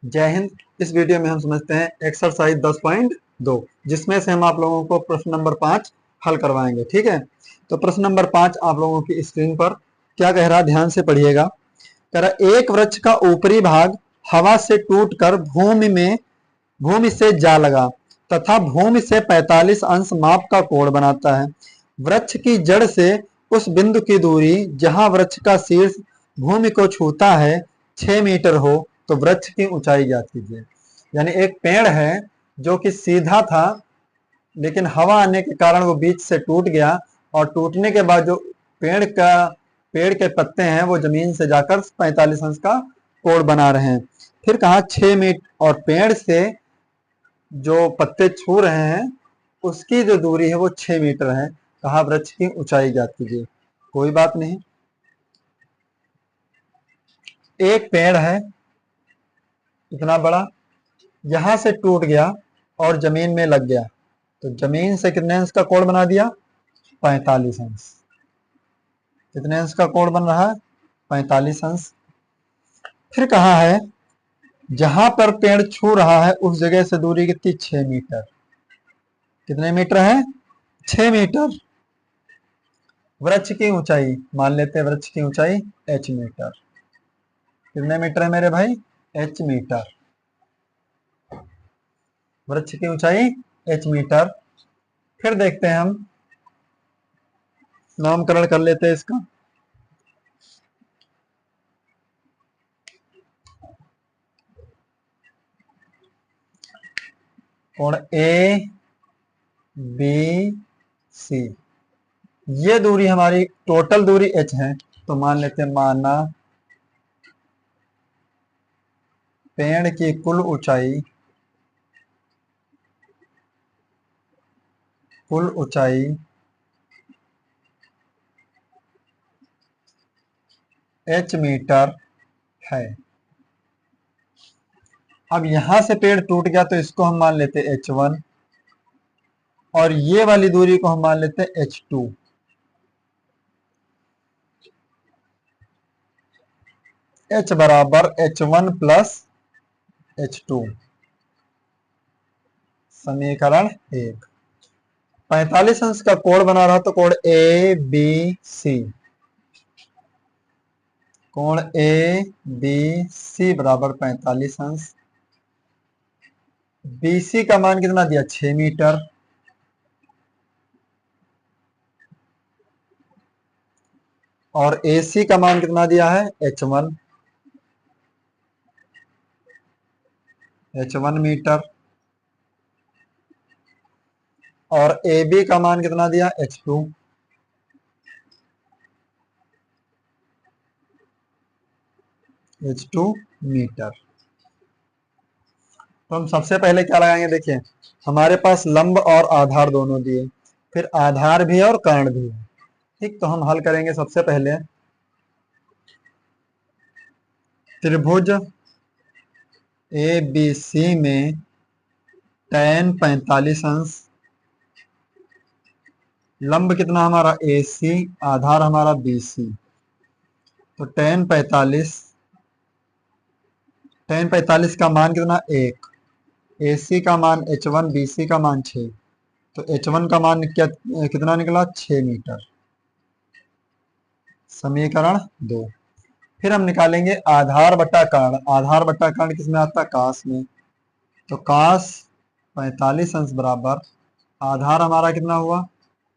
जय हिंद। इस वीडियो में हम समझते हैं एक्सरसाइज 10.2, जिसमें से हम आप लोगों को प्रश्न नंबर 5 हल करवाएंगे। ठीक है, तो प्रश्न नंबर 5 आप लोगों की स्क्रीन पर क्या कह रहा है, ध्यान से पढ़िएगा। कह रहा एक वृक्ष का ऊपरी भाग हवा से टूटकर भूमि से जा लगा तथा भूमि से 45 अंश माप का कोण बनाता है। वृक्ष की जड़ से उस बिंदु की दूरी जहां वृक्ष का शीर्ष भूमि को छूता है 6 मीटर हो तो वृक्ष की ऊंचाई ज्ञात कीजिए। यानी एक पेड़ है जो कि सीधा था, लेकिन हवा आने के कारण वो बीच से टूट गया और टूटने के बाद जो पेड़ के पत्ते हैं वो जमीन से जाकर 45 अंश का कोण बना रहे हैं। फिर कहा 6 मीटर, और पेड़ से जो पत्ते छू रहे हैं उसकी जो दूरी है वो 6 मीटर है। कहा वृक्ष की ऊंचाई ज्ञात कीजिए। कोई बात नहीं, एक पेड़ है इतना बड़ा, यहां से टूट गया और जमीन में लग गया, तो जमीन से कितने अंश का कोण बना दिया? 45 अंश। कितने अंश का कोण बन रहा है? 45 अंश। फिर कहा है जहां पर पेड़ छू रहा है उस जगह से दूरी कितनी? 6 मीटर। कितने मीटर है? 6 मीटर। वृक्ष की ऊंचाई मान लेते हैं, वृक्ष की ऊंचाई h मीटर। कितने मीटर है मेरे भाई? h metre. वृक्ष की ऊंचाई h मीटर। फिर देखते हैं, हम नामकरण कर लेते हैं इसका। कोण ए बी सी, ये दूरी हमारी टोटल दूरी h है, तो मान लेते हैं माना पेड़ की कुल ऊंचाई h मीटर है। अब यहां से पेड़ टूट गया तो इसको हम मान लेते हैं h1, और ये वाली दूरी को हम मान लेते हैं h2। h बराबर h1 प्लस h2, समीकरण 1। 45 अंश का कोण बना रहा तो कोण ए बी सी, कोण ए बी सी बराबर 45 अंश। बीसी का मान कितना दिया? 6 मीटर। और AC का मान कितना दिया है? h1 metre. और AB का मान कितना दिया? h2 metre. तो हम सबसे पहले क्या लगाएंगे? देखिए, हमारे पास लंब और आधार दोनों दिए, फिर आधार भी है और कर्ण भी है। ठीक, तो हम हल करेंगे। सबसे पहले त्रिभुज ABC में tan 45 अंश, लंब कितना हमारा? AC, आधार हमारा BC, तो tan 45 का मान कितना? 1। AC का मान h1, BC का मान 6, तो h1 का मान कितना निकला? 6 मीटर। समीकरण 2। फिर हम निकालेंगे आधार बटा कर्ण। आधार बटा कर्ण किसमें आता है? कास में। तो कास 45 अंश बराबर आधार हमारा कितना हुआ?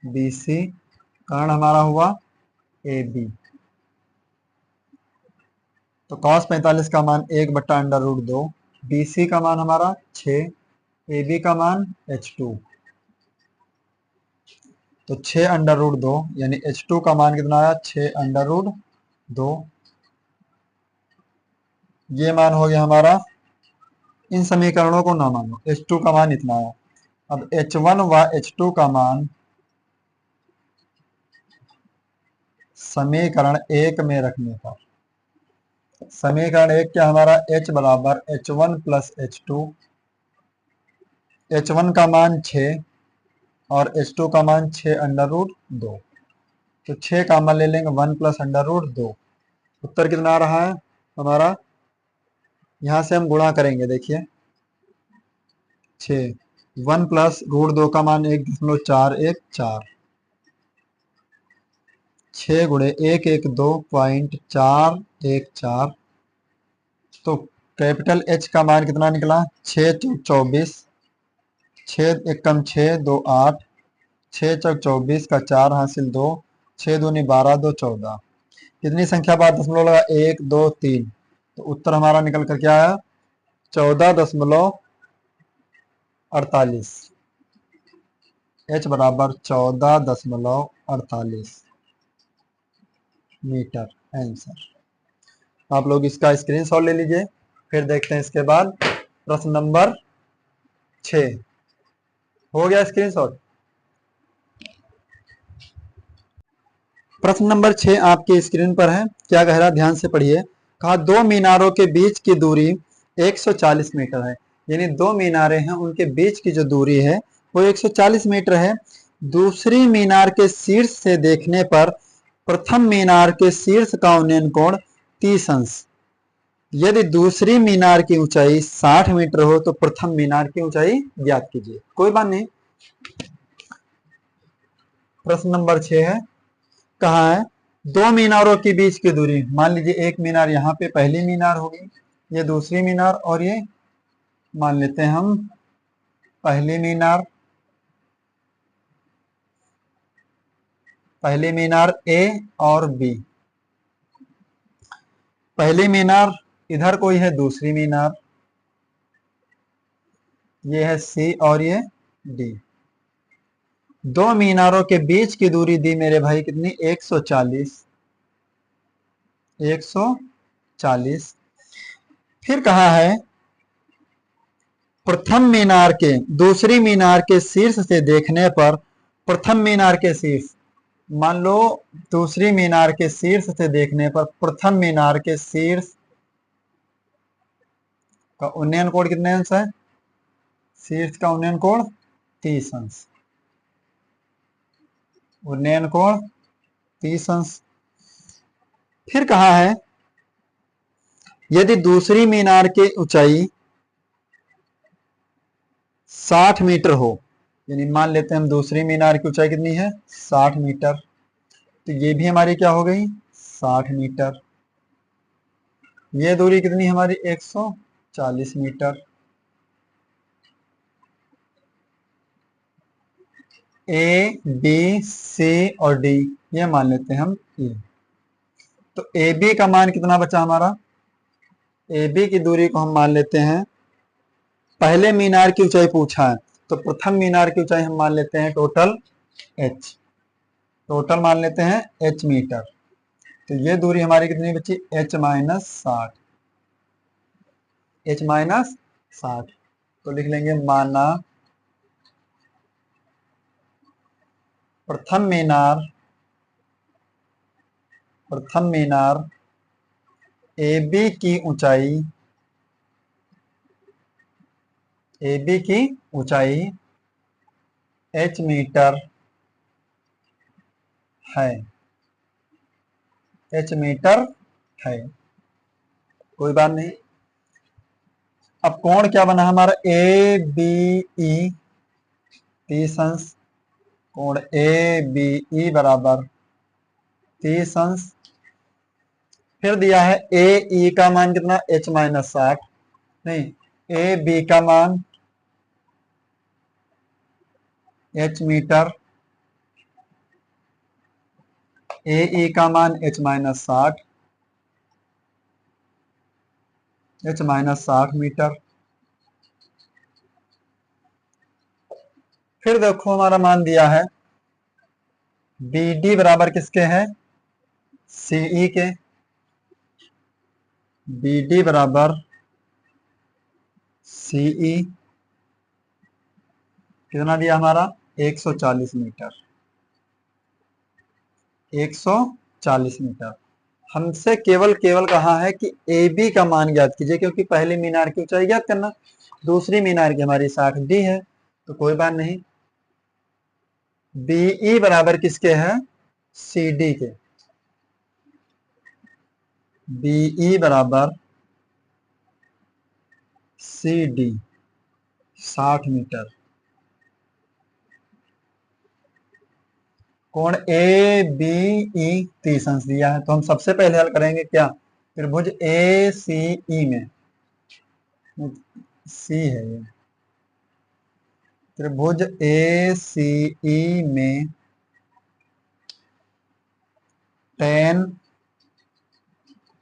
BC, कर्ण हमारा हुआ AB। तो cos 45 का मान 1/√2, BC का मान हमारा 6, AB का मान h2, तो 6√2, यानी h2 का मान कितना आया? 6√2। ये मान हो गया हमारा। इन समीकरणों को ना मानो, h2 का मान इतना आया। अब h1 व h2 का मान समीकरण 1 में रखने पर, समीकरण 1 क्या हमारा? h बराबर h1 प्लस h2। h1 का मान 6 और h2 का मान 6√2, तो 6 का मान ले लेंगे 1 प्लस √2। उत्तर कितना आ रहा है हमारा? यहां से हम गुणा करेंगे, देखिए 6, 1 प्लस रूट 2 का मान 1.414, 6 गुणे 112.414, तो कैपिटल एच का मान कितना निकला, 6×24, 6 एक कम 6, 2 8, 6×24 का 4 हासिल 2, 6 दूनी 12, 2 14, कितनी संख्या बाद दशमलव लगा, 1 2 3, तो उत्तर हमारा निकल कर क्या आया, 14.48, एच बराबर 14.48 मीटर आंसर। आप लोग इसका स्क्रीनशॉट ले लीजिए। फिर देखते हैं इसके बाद प्रश्न नंबर 6, हो गया स्क्रीनशॉट। प्रश्न नंबर 6 आपकी स्क्रीन पर है, क्या कह रहा है ध्यान से पढ़िए। कहा दो मीनारों के बीच की दूरी 140 मीटर है, यानी दो मीनारें हैं उनके बीच की जो दूरी है वो 140 मीटर है। दूसरी मीनार के शीर्ष से देखने पर प्रथम मीनार के शीर्ष का उन्नयन कोण 30 अंश। यदि दूसरी मीनार की ऊंचाई 60 मीटर हो तो प्रथम मीनार की ऊंचाई ज्ञात कीजिए। कोई बात नहीं, प्रश्न नंबर 6 है, कहा है दो मीनारों के बीच की दूरी, मान लीजिए एक मीनार यहाँ पे पहली मीनार होगी, ये दूसरी मीनार, और ये मान लेते हैं हम पहली मीनार, पहली मीनार ए और बी। पहली मीनार, इधर कोई है दूसरी मीनार, ये है सी और ये डी। दो मीनारों के बीच की दूरी दी मेरे भाई कितनी, 140, 140। फिर कहा है प्रथम मीनार के दूसरी मीनार के शीर्ष से देखने पर प्रथम मीनार के शीर्ष, मान लो दूसरी मीनार के शीर्ष से देखने पर प्रथम मीनार के शीर्ष का उन्नयन कोण कितने अंश है, शीर्ष का उन्नयन कोण 30 अंश, उन्नयन कोण 30 अंश। फिर कहा है यदि दूसरी मीनार की ऊंचाई 60 मीटर हो, यानी मान लेते हैं हम दूसरी मीनार की ऊंचाई कितनी है 60 मीटर, तो ये भी हमारी क्या हो गई 60 मीटर। ये दूरी कितनी हमारी 140 मीटर। ए बी सी और डी ये मान लेते हैं हम ए, तो ए बी का मान कितना बचा हमारा, ए बी की दूरी को हम मान लेते हैं, पहले मीनार की ऊंचाई पूछा है तो प्रथम मीनार की ऊंचाई हम मान लेते हैं टोटल एच, टोटल मान लेते हैं एच मीटर, तो ये दूरी हमारी कितनी बची एच माइनस 60, एच माइनस 60, तो लिख लेंगे माना प्रथम मीनार, प्रथम मीनार ए बी की ऊंचाई, ए बी की ऊंचाई एच मीटर है, एच मीटर है। कोई बात नहीं, अब कोण क्या बना हमारा ए बी ई 30 अंश, कोण ए बी ई बराबर 30 अंश। फिर दिया है ए ई का मान कितना एच माइनस 60, नहीं ए बी का मान एच मीटर, ए ई का मान h minus 60, h minus 60 metre. फिर देखो हमारा मान दिया है बी डी बराबर किसके है सीई के, बी डी बराबर सीई कितना दिया हमारा 140 मीटर, 140 मीटर। हमसे केवल केवल कहा है कि ए बी का मान ज्ञात कीजिए, क्योंकि पहली मीनार की ऊंचाई ज्ञात करना, दूसरी मीनार की हमारी 60 डी है, तो कोई बात नहीं। बीई बराबर किसके है सी डी के, बीई बराबर सी डी 60 मीटर। कोण ए बी ई 30 अंश दिया है, तो हम सबसे पहले हल करेंगे क्या, त्रिभुज ए सी ई में, सी है ये, त्रिभुज ए सी ई में tan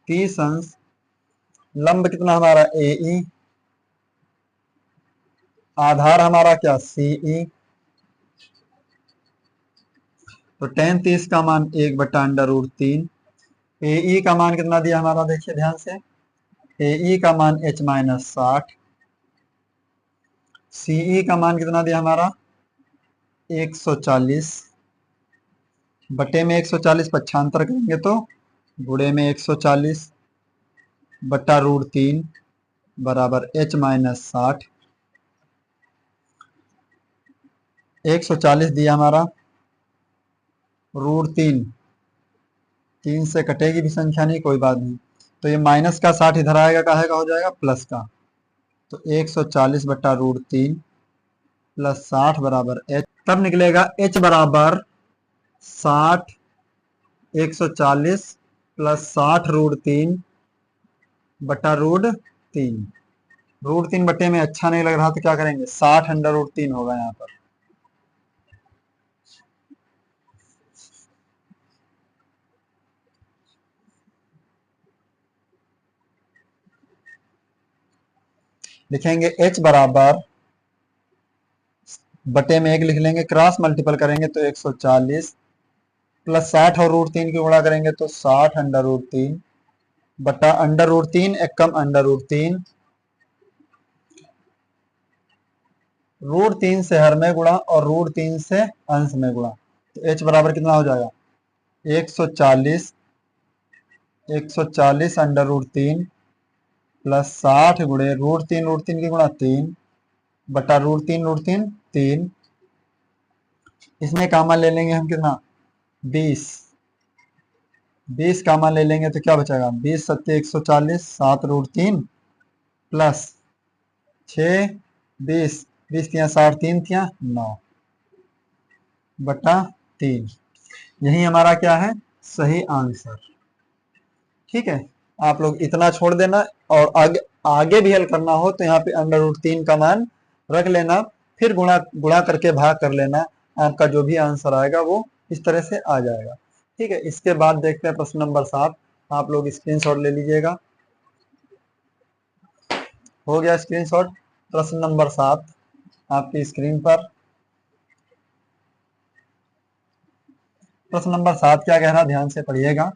30 अंश, लंब कितना हमारा ए ई, आधार हमारा क्या सी ई, तो tan 30 का मान 1/√3। ए ई का मान कितना दिया हमारा, देखिए ध्यान से, ए ई का मान h-60, सी ई का मान कितना दिया हमारा 140, बटे में 140 पक्षांतर करेंगे तो गुणे में 140 बटा √3 बराबर h-60। 140 दिया हमारा, √3, 3 से कटेगी भी संख्या नहीं, कोई बात नहीं, तो ये माइनस का 60 इधर आएगा, काहे का हो जाएगा प्लस का, तो 140 बटा √3 प्लस 60 बराबर h, तब निकलेगा h बराबर 60, 140 प्लस 60 √3 बटा √3। √3 बटे में अच्छा नहीं लग रहा तो क्या करेंगे, 60 √3 होगा यहाँ पर। लिखेंगे h बराबर, बटे में 1 लिख लेंगे, क्रॉस मल्टीपल करेंगे तो 140 प्लस 60 और √3 की गुणा करेंगे तो 60 √3 बटा √3 एक कम √3, √3 से हर में गुणा और √3 से अंश में गुणा, तो h बराबर कितना हो जाएगा 140 √3 प्लस 60 गुणे √3 की गुणा 3 बटा √3 3, इसमें कामन ले लेंगे हम कितना 20 कामन ले लेंगे तो क्या बचेगा 20 सत्ते 140, 7 √3 प्लस 6 20, 20 थिया 60, 3 थिया 9 बटा 3, यही हमारा क्या है सही आंसर। ठीक है, आप लोग इतना छोड़ देना, और आगे भी हल करना हो तो यहाँ पे √3 का मान रख लेना, फिर गुणा गुणा करके भाग कर लेना, आपका जो भी आंसर आएगा वो इस तरह से आ जाएगा। ठीक है, इसके बाद देखते हैं प्रश्न नंबर 7, आप लोग स्क्रीनशॉट ले लीजिएगा। हो गया स्क्रीनशॉट, प्रश्न नंबर 7 आपकी स्क्रीन पर। प्रश्न नंबर 7 क्या कह रहा, ध्यान से पढ़िएगा।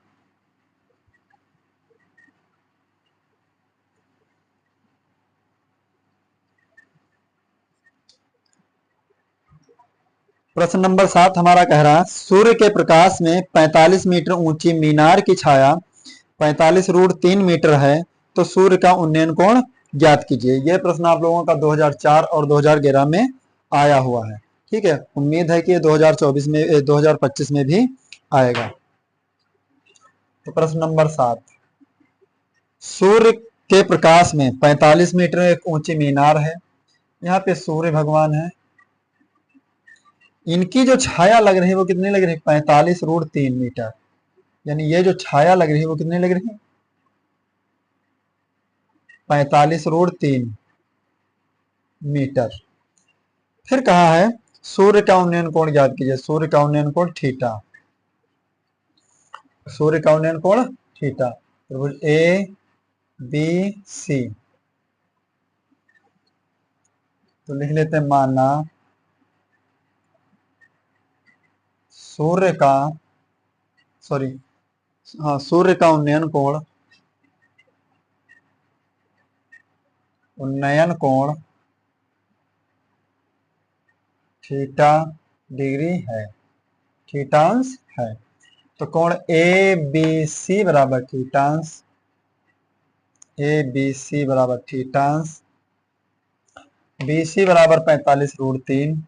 प्रश्न नंबर 7 हमारा कह रहा, सूर्य के प्रकाश में 45 मीटर ऊंची मीनार की छाया 45 √3 मीटर है, तो सूर्य का उन्नयन कोण ज्ञात कीजिए। यह प्रश्न आप लोगों का 2004 और 2011 में आया हुआ है। ठीक है, उम्मीद है कि 2024 में 2025 में भी आएगा। तो प्रश्न नंबर 7, सूर्य के प्रकाश में 45 मीटर एक ऊंची मीनार है, यहाँ पे सूर्य भगवान है, इनकी जो छाया लग रही है वो कितनी लग रही है 45 √3 मीटर, यानी ये जो छाया लग रही है वो कितनी लग रही है 45 √3 मीटर। फिर कहा है सूर्य का उन्नयन कोण ज्ञात कीजिए। सूर्य का उन्नयन कोण थीटा, सूर्य का उन्नयन कोण थीटा, त्रिभुज ए बी सी, तो लिख लेते हैं माना सूर्य का सूर्य का उन्नयन कोण थीटा डिग्री है, थीटांश है। तो कोण ए बी सी बराबर थीटांश, ए बी सी बराबर थीटांश, बी सी बराबर 45 √3,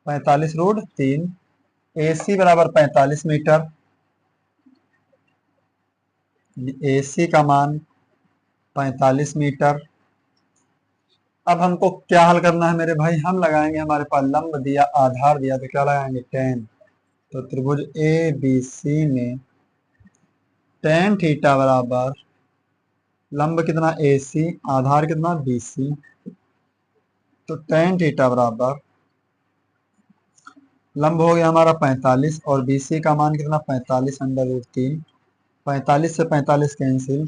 45 √3, ए सी बराबर 45 मीटर, ए सी का मान 45 मीटर। अब हमको क्या हल करना है मेरे भाई, हम लगाएंगे, हमारे पास लंब दिया, आधार दिया, तो क्या लगाएंगे, tan। तो त्रिभुज ए बी सी में tan थीटा बराबर लंब कितना ए सी, आधार कितना बी सी, तो tan थीटा बराबर लंब हो गया हमारा 45 और बी सी का मान कितना 45√3, 45 से 45 कैंसिल,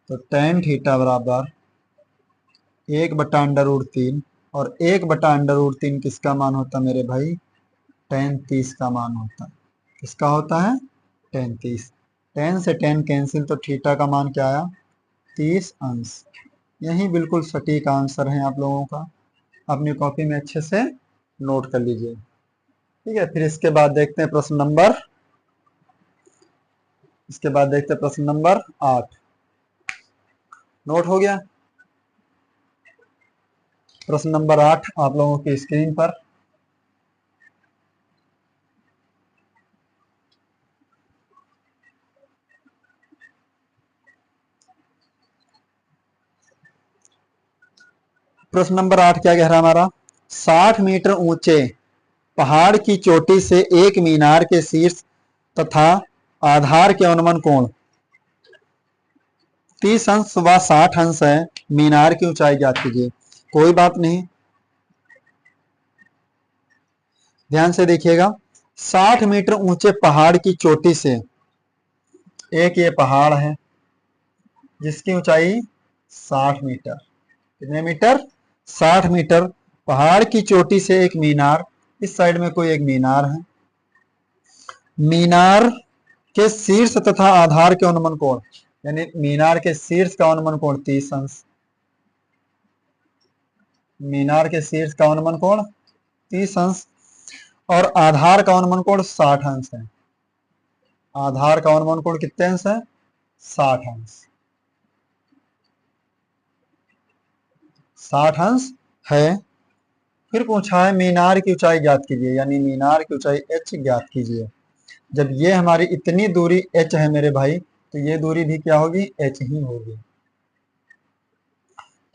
तो tan थीटा बराबर 1/√3 और 1/√3 किसका मान होता है मेरे भाई, tan 30 का मान होता है। किसका होता है, tan 30। tan से tan कैंसिल, तो थीटा का मान क्या आया, 30 अंश। यही बिल्कुल सटीक आंसर है आप लोगों का, अपनी कॉपी में अच्छे से नोट कर लीजिए। ठीक है, फिर इसके बाद देखते हैं प्रश्न नंबर, इसके बाद देखते हैं प्रश्न नंबर 8। नोट हो गया प्रश्न नंबर 8 आप लोगों की स्क्रीन पर। प्रश्न नंबर 8 क्या कह रहा है हमारा, 60 मीटर ऊंचे पहाड़ की चोटी से एक मीनार के शीर्ष तथा आधार के अनुमान कोण 30 अंश व 60 अंश है, मीनार की ऊंचाई ज्ञात कीजिए। कोई बात नहीं, ध्यान से देखिएगा, 60 मीटर ऊंचे पहाड़ की चोटी से, एक ये पहाड़ है जिसकी ऊंचाई 60 मीटर, कितने मीटर, 60 मीटर। पहाड़ की चोटी से एक मीनार, इस साइड में कोई एक मीनार है, मीनार के शीर्ष तथा आधार के अनुमान कोण, यानी मीनार के शीर्ष का अनुमान कोण 30 अंश, मीनार के शीर्ष का अनुमान कोण 30 अंश और आधार का अनुमान कोण 60 अंश है। आधार का अनुमान कोण कितने अंश है, 60 अंश, 60 अंश है। फिर पूछा है मीनार की ऊंचाई ज्ञात कीजिए, यानी मीनार की ऊंचाई h ज्ञात कीजिए। जब ये हमारी इतनी दूरी h है मेरे भाई, तो ये दूरी भी क्या होगी, h ही होगी।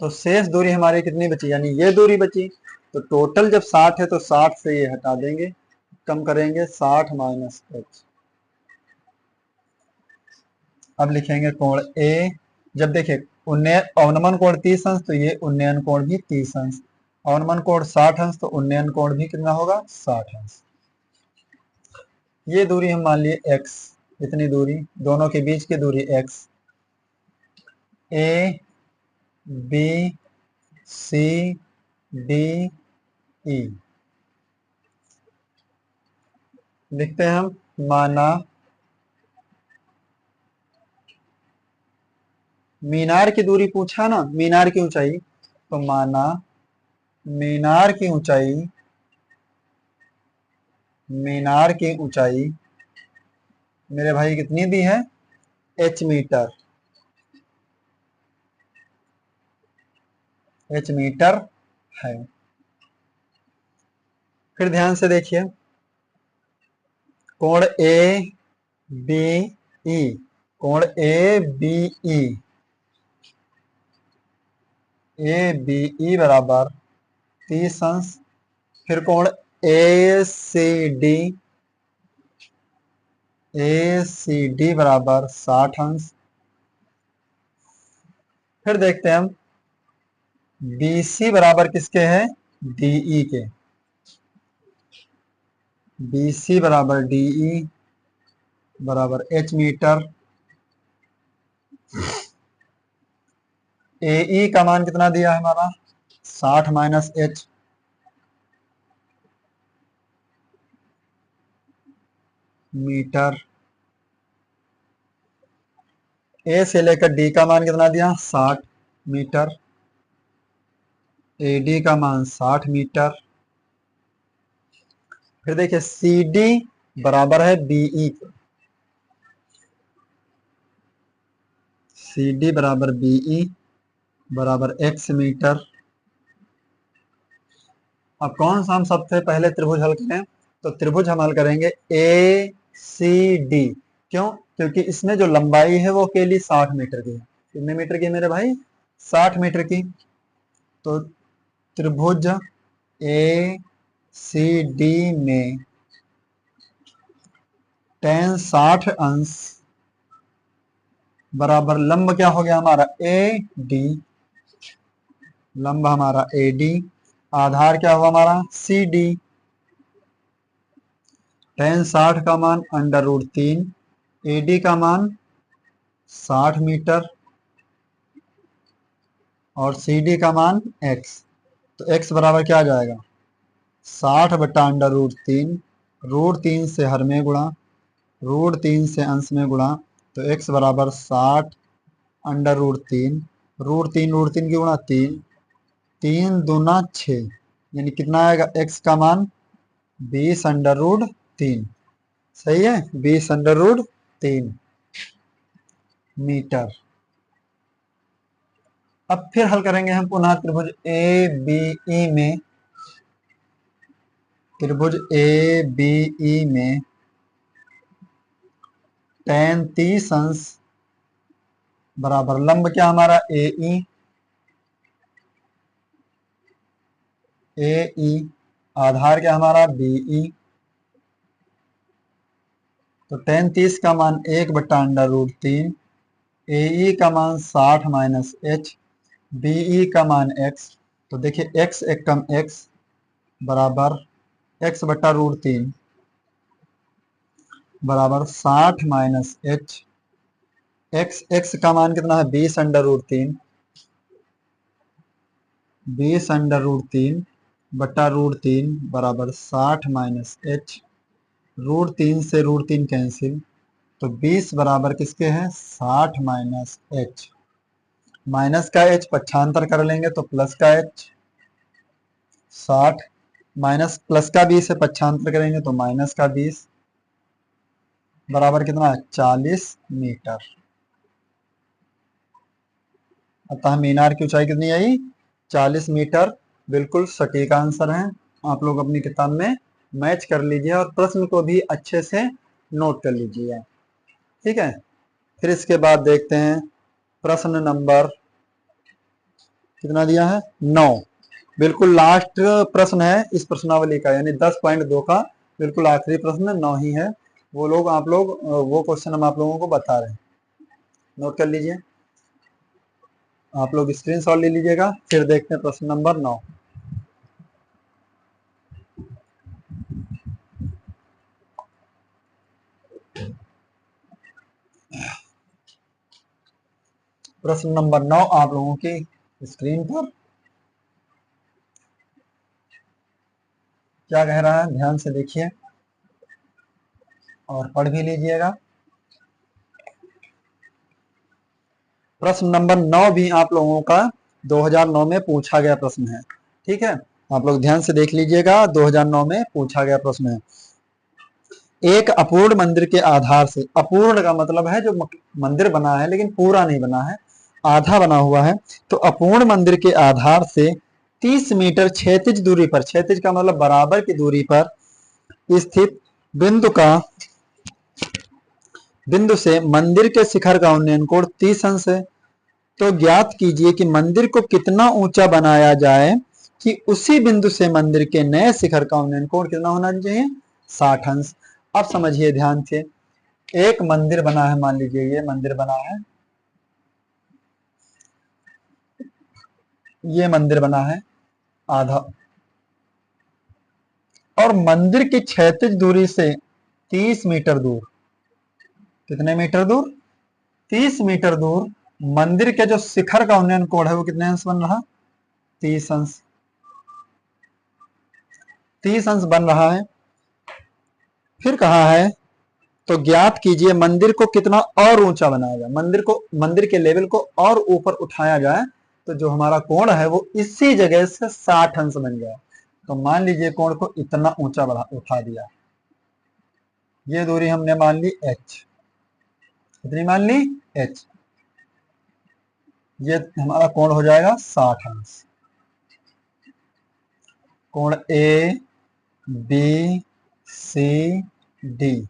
तो शेष दूरी हमारी कितनी बची, यानी ये दूरी बची। तो टोटल जब 60 है तो 60 से ये हटा देंगे, कम करेंगे 60 माइनस h। अब लिखेंगे कोण A, जब देखिए अवनमन कोण 30 अंश, तो ये उन्नयन कोण भी 30 अंश, अवनमन कोण 60 अंश, तो उन्नयन कोण भी कितना होगा, 60 अंश। ये दूरी हम मान लिए x, इतनी दूरी, दोनों के बीच की दूरी x, A B C D E लिखते हैं हम। माना मीनार की दूरी पूछा ना, मीनार की ऊंचाई, तो माना मीनार की ऊंचाई, मीनार की ऊंचाई मेरे भाई कितनी दी है, h मीटर, h मीटर है। फिर ध्यान से देखिए, कोण ए बी ई, कोण A B E, A B E बराबर 30 अंश। फिर कोण ए सी डी, ए सी डी बराबर 60 अंश। फिर देखते हैं हम बी सी बराबर किसके है, डीई के, बी सी बराबर डीई बराबर h मीटर। ए का मान कितना दिया है हमारा, 60 माइनस h, मीटर। ए से लेकर डी का मान कितना दिया, 60 मीटर, ए डी का मान 60 मीटर। फिर देखिए सी डी बराबर है बीई के, सी डी बराबर बीई बराबर x मीटर। अब कौन सा हम सबसे पहले त्रिभुज हल करें, तो त्रिभुज हम हल करेंगे ए सी डी। क्यों, क्योंकि इसमें जो लंबाई है वो अकेली 60 मीटर की है, कितने मीटर की मेरे भाई? 60 मीटर की। तो त्रिभुज ए सी डी में tan 60 अंश बराबर लंब क्या हो गया हमारा? A D. लंब हमारा ए डी, आधार क्या हुआ हमारा? C D. tan 60 का मान √3, ए डी का मान 60 मीटर और सी डी का मान x। तो x बराबर क्या आ जाएगा? 60 बटा √3, √3 से हर में गुणा, √3 से अंश में गुणा, तो x बराबर 60 √3, √3 की गुणा 3, 3 दूना 6, यानी कितना आएगा x का मान? 20√3। सही है, 20√3 मीटर। अब फिर हल करेंगे हम पुनः त्रिभुज ए बी ई में, त्रिभुज ए बी ई में tan 30 अंश बराबर लंब क्या हमारा? ए ई, आधार क्या हमारा? B E. तो tan 30 का मान 1 बटा √3, ए ई का मान 60 माइनस एच, बी ई का मान x। तो देखिए x एक कम x बराबर x बटा √3 बराबर 60 माइनस एच। x का मान कितना है? 20√3, 20√3 बटा √3 बराबर 60 माइनस एच। √3 से √3 कैंसिल, तो 20 बराबर किसके हैं? 60 माइनस एच। माइनस का एच पक्षांतर कर लेंगे तो प्लस का एच, 60 माइनस प्लस का 20 से पक्षांतर करेंगे तो माइनस का 20 बराबर कितना है? 40 मीटर। अतः मीनार की ऊंचाई कितनी आई? 40 मीटर। बिल्कुल सटीक आंसर है। आप लोग अपनी किताब में मैच कर लीजिए और प्रश्न को भी अच्छे से नोट कर लीजिए। ठीक है, फिर इसके बाद देखते हैं प्रश्न नंबर कितना दिया है? 9। बिल्कुल लास्ट प्रश्न है इस प्रश्नावली का, यानी 10.2 का बिल्कुल आखिरी प्रश्न 9 ही है। वो क्वेश्चन हम आप लोगों को बता रहे हैं। नोट कर लीजिए, आप लोग स्क्रीनशॉट ले लीजिएगा। फिर देखते हैं प्रश्न नंबर 9। प्रश्न नंबर 9 आप लोगों की स्क्रीन पर क्या कह रहा है, ध्यान से देखिए और पढ़ भी लीजिएगा। प्रश्न नंबर 9 भी आप लोगों का 2009 में पूछा गया प्रश्न है। ठीक है, आप लोग ध्यान से देख लीजिएगा, 2009 में पूछा गया प्रश्न है। एक अपूर्ण मंदिर के आधार से, अपूर्ण का मतलब है जो मंदिर बना है लेकिन पूरा नहीं बना है, आधा बना हुआ है, तो अपूर्ण मंदिर के आधार से 30 मीटर क्षैतिज दूरी पर, क्षैतिज का मतलब बराबर की दूरी पर स्थित बिंदु से मंदिर के शिखर का उन्नयन कोण 30 अंश है। तो ज्ञात कीजिए कि मंदिर को कितना ऊंचा बनाया जाए कि उसी बिंदु से मंदिर के नए शिखर का उन्नयन कोण कितना होना चाहिए? 60 अंश। अब समझिए ध्यान से, एक मंदिर बना है, मान लीजिए ये मंदिर बना है, ये मंदिर बना है आधा, और मंदिर की क्षैतिज दूरी से 30 मीटर दूर, कितने मीटर दूर? 30 मीटर दूर मंदिर के जो शिखर का उन्नयन कोण है वो कितने अंश बन रहा? 30 अंश। 30 अंश बन रहा है। फिर कहा है तो ज्ञात कीजिए मंदिर को कितना और ऊंचा बनाया जाए, मंदिर के लेवल को और ऊपर उठाया जाए तो जो हमारा कोण है वो इसी जगह से 60 अंश बन जाए। तो मान लीजिए कोण को इतना ऊंचा उठा दिया, ये दूरी हमने मान ली h, कितनी मान ली? h। ये हमारा कोण हो जाएगा 60 अंश। कोण ए बी सी डी,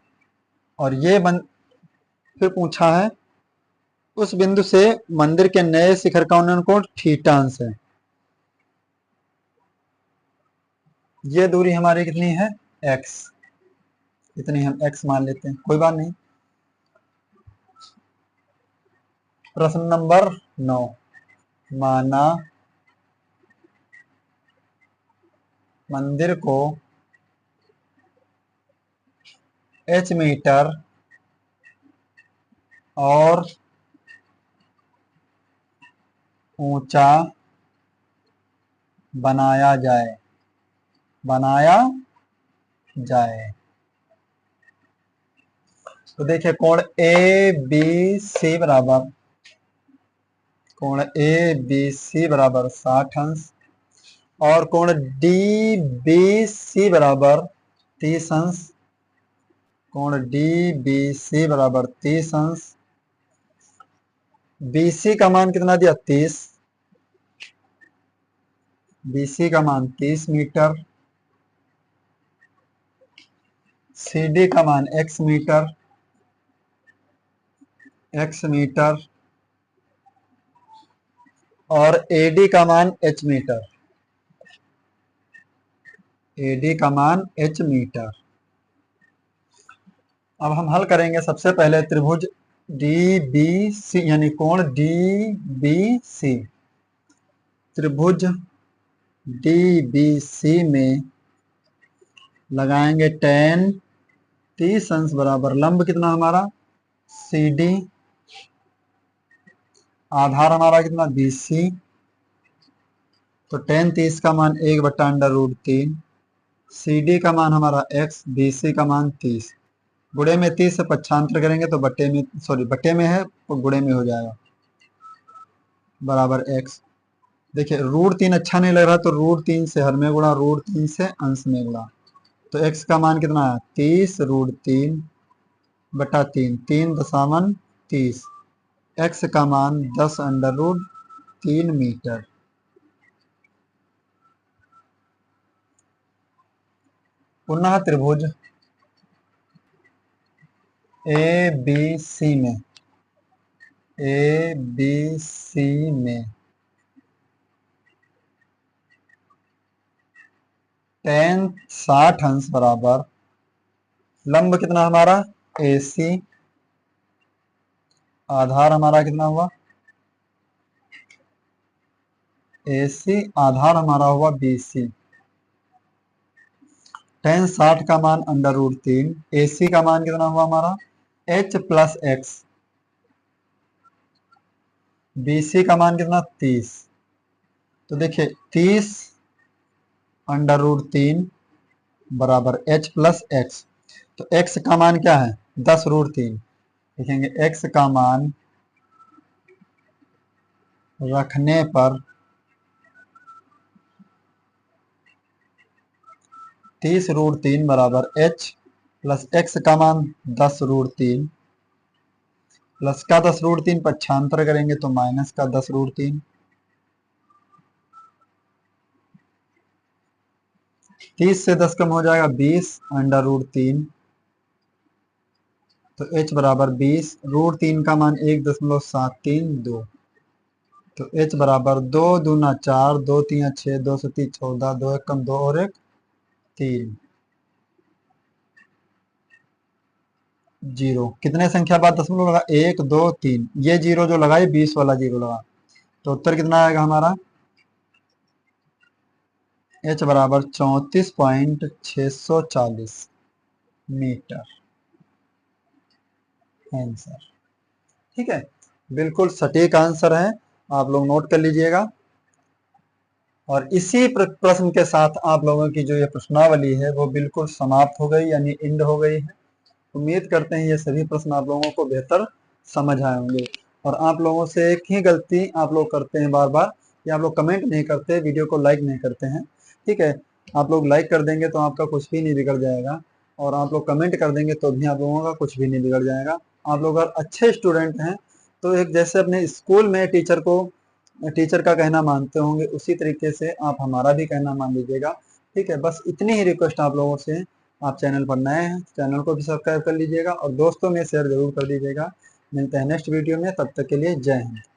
और ये फिर पूछा है उस बिंदु से मंदिर के नए शिखर का उन्नयन कोण थीटा अंश है। ये दूरी हमारी कितनी है, x, इतनी हम x मान लेते हैं, कोई बात नहीं। प्रश्न नंबर 9, माना मंदिर को h मीटर और ऊंचा बनाया जाए, तो देखिए कोण ए बी सी बराबर, कोण ए बी सी बराबर 60 अंश और कोण डी बी सी बराबर 30 अंश, कोण डी बी सी बराबर 30 अंश। BC का मान कितना दिया, 30, BC का मान 30 मीटर, CD का मान x मीटर, और AD का मान h मीटर, अब हम हल करेंगे। सबसे पहले त्रिभुज DBC यानी कोण DBC, त्रिभुज DBC में लगाएंगे tan 30 अंश बराबर लंब कितना हमारा CD, आधार हमारा कितना BC, तो tan 30 का मान 1/√3, CD का मान हमारा x, BC का मान 30, गुणे में 30 से पक्षांतर करेंगे तो बट्टे में है तो गुणे में हो जाएगा, बराबर x। देखिए √3 अच्छा नहीं लग रहा तो √3 से हर में गुणा, √3 से अंश में गुणा, तो x का मान कितना है 30 √3/3, 3 × 30, x का मान 10√3 मीटर। पुनः त्रिभुज ABC में tan 60 अंश बराबर लंब कितना हमारा AC, आधार हमारा कितना हुआ AC, आधार हमारा हुआ BC, tan 60 का मान √3, AC का मान कितना हुआ हमारा h + x, BC का मान कितना 30, तो देखिए 30 √3 बराबर h + x, तो x का मान क्या है 10√3, लिखेंगे x का मान रखने पर 30√3 बराबर h + x का मान 10√3, प्लस का 10√3 पक्षांतर करेंगे तो माइनस का 10√3, 30 से 10 कम हो जाएगा 20 √3, तो h बराबर 20, √3 का मान 1.732, तो h बराबर 2 दूना 4, 2 3 6, 2 से 3 14, 2 1 कम 2 और 1 3, 0 कितने संख्या बाद दशमलव लगा 1 2 3, ये जीरो जो लगा ये 20 वाला जीरो लगा, तो उत्तर कितना आएगा हमारा h बराबर 34.640 मीटर, आंसर। ठीक है, बिल्कुल सटीक आंसर है, आप लोग नोट कर लीजिएगा। और इसी प्रश्न के साथ आप लोगों की जो ये प्रश्नावली है वो बिल्कुल समाप्त हो गई, यानी एंड हो गई है। उम्मीद करते हैं ये सभी प्रश्न आप लोगों को बेहतर समझ आए होंगे। और आप लोगों से एक ही गलती आप लोग करते हैं बार बार कि आप लोग कमेंट नहीं करते, वीडियो को लाइक नहीं करते हैं। ठीक है, आप लोग लाइक कर देंगे तो आपका कुछ भी नहीं बिगड़ जाएगा, और आप लोग कमेंट कर देंगे तो भी आप लोगों का कुछ भी नहीं बिगड़ जाएगा। आप लोग अगर अच्छे स्टूडेंट हैं तो एक जैसे अपने स्कूल में टीचर का कहना मानते होंगे, उसी तरीके से आप हमारा भी कहना मान लीजिएगा। ठीक है, बस इतनी ही रिक्वेस्ट आप लोगों से। आप चैनल पर नए हैं, चैनल को भी सब्सक्राइब कर लीजिएगा और दोस्तों में शेयर जरूर कर दीजिएगा, मिलते हैं नेक्स्ट वीडियो में, तब तक के लिए जय हिंद।